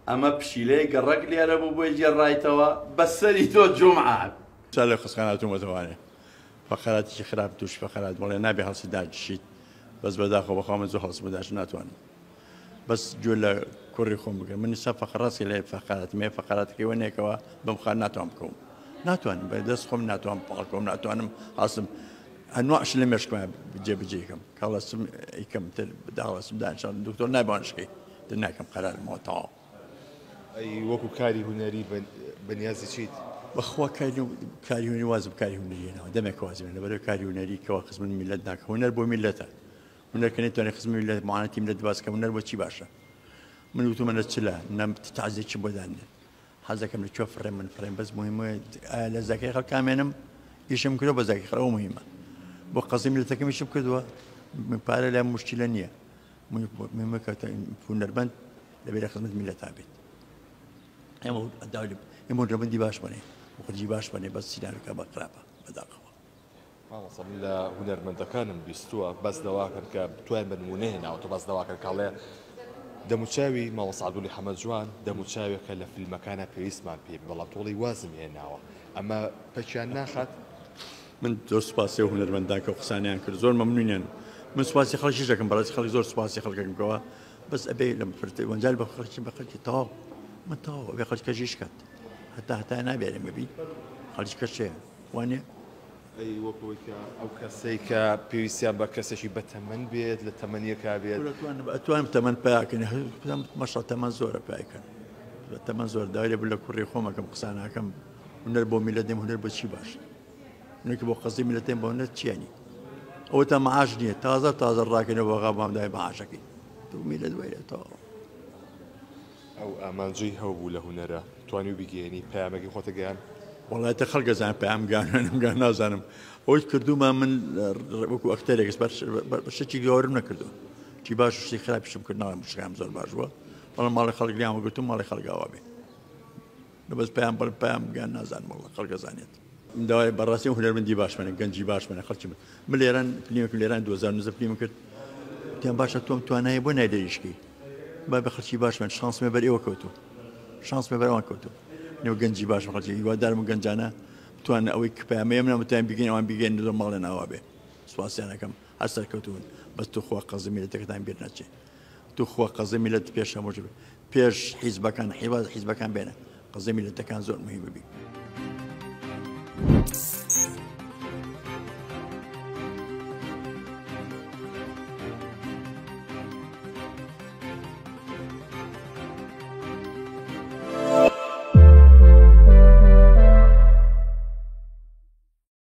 ئەمە پشیلەی گەڕەک لێرە بوو بۆی جێڕایتەوە بەسەری تۆ جومعە سال خسخاناتومەتەوانێ فقراتێکی خراپ توش فقرات بڵێ نابێ هەڵسی داگشیت بەس بەداخۆ بەخوا من زۆر هەڵس بداش ناتوانم بەس گوێ لە کوڕی خۆم بگەم من سا فقراتی لێ فقرات مێ فقراتەکەی وەنێکەوە بەم خان ناتوان بکەم ناتوانم بەدەست خۆم ناتوان پاڵکۆم ناتوانم هەڵسم هەنوعش لە مێشکمە جێبجێکم کاڵەسم ئەیکەم تر بداڵەسم دانیشان دکتۆر نایبانشکەی در ناکەم قەرارمەوە تەواو ئەی وەکو کاری هونەری بەنیازی چیت؟ بەخوا کاری هونەری وازم کاری هونەریەوە دەمێک وازم لەبەرەوەی کاری هونەری کەوا خزمن میلەت ناکە هونەر بۆ میلەتە هونەر کە نەیتوانێت خزمن میلەت معانەتی میلەت باس کە هونەر بۆ چی باشە من وتومە لە چلە نەم تازێکی بۆ دانێن حەزەکەم لە کوێ فڕێم من فڕێم بەس مهمە لە زاکای خەڵک کامێنم ئیشم کردەوە بە زاکای خەڵەوە مهمە بۆ قەزی میلەتەکەمیشم کردووە من پارە لای مشکلە نییە مهمە کە هونەرمەند لەبێرە خزمەت میلەتا بێت ئێمە ڕەبندی باش بنێ وخرجی باش بنێ بەس سینارەکە بە قراپە بەداخەوە ماڵەسە من لە هونەرمەندەکانم بیستووە بەس دەواکەن کە بتوان بنمونە هێناوە تۆ بەس دەواکەن کاڵێ دەموچاوی ماڵەسە عەبدوڵی حەمەد جوان دەموچاوێکە لە فیلمەکانە پێویستمان پێ بەڵام تۆڵی وازم هێناوە ئەمە پەکیان ناخات من زۆر سوپاسی هونەرمەندان کە قسانیان کرد زۆر مەمنونیان من سوپاسی خەڵکیش دەکەم بەڕاستی خەڵکی زۆر سوپاسی خەڵکەکەمەوە بەس ئەبێ لە وەنجال بە خەڵکی تەواو من تەواو ئەبێ خەڵکەژیش کات هەتا نابێرێ مەبی خەڵکی کەشەیە وانێ ئەی وەکەوەیکە ئەو کەسەی کە پێویستیان بە کەسێکی بەتەمەن بێت لە تەمەنیەکە بێت ئەتوانم تەمەن پیاکەن مەشە تەمەن زۆرە پیاکەن تەمەن زۆر داوای لە کوڕی خۆمەکەم قساناکەم هونەر بۆ میلەت دێم هونەر بۆ چی باش هونەرکە بۆ قەزی میلەتێن بۆ هونەر چیانی ئەوە تا مەعاش نییە تازە ڕاکەنەوە بۆ غابامدای مەعاشەکەی تو میلەت وەیرێتەوە ئەو ئامانجەی هەوبوو لە هونەرە توانی و بیگەێنی پامەکی خۆتە گەیان وڵاتە خەڵگەزان پێم گیان نازانم ئەوەی کردومە من وەکو ئەکتەرێکس بەشێکی گەورم نەکردو چی باش شتی خراپیشم کردناوە شکام زۆر باش بووە بەڵام ماڵی خەڵکیانوە گوتم ماڵی خەڵگاوا بێ بەس پێیان بڵ پێم گیان نازانم وڵە خەڵگەزانێت داوای بەڕاستی هونەرمەندی باش منە گەنجی باش منە خەڵکی من لێران فیلمێک لێران 2009 فیلم کرد تیان باشە تۆم توانایی بۆ نایدەریشکی با بە خەڵکی باش من شانسمێ بەر ئێوە کەوتو شانسمێ بەرەوان کەوتو نێو گەنجی باش خەڵکی هیوادارم و گەنجانە بتوانە ئەوەی کپامەیە منە بتوان بگەین ئەوان بگەین زۆر ماڵێ ناوا بێ سوپاسیانەکەم هەر سەرکەوتون بەس تو خوا قەزە میلەتەکەتان بیر نەچێ تو خوا قەزە میلەت پێش هەموو پێش حیزبەکان حیزبەکان بێنە قەزە میلەتەکان زۆر مهمە بی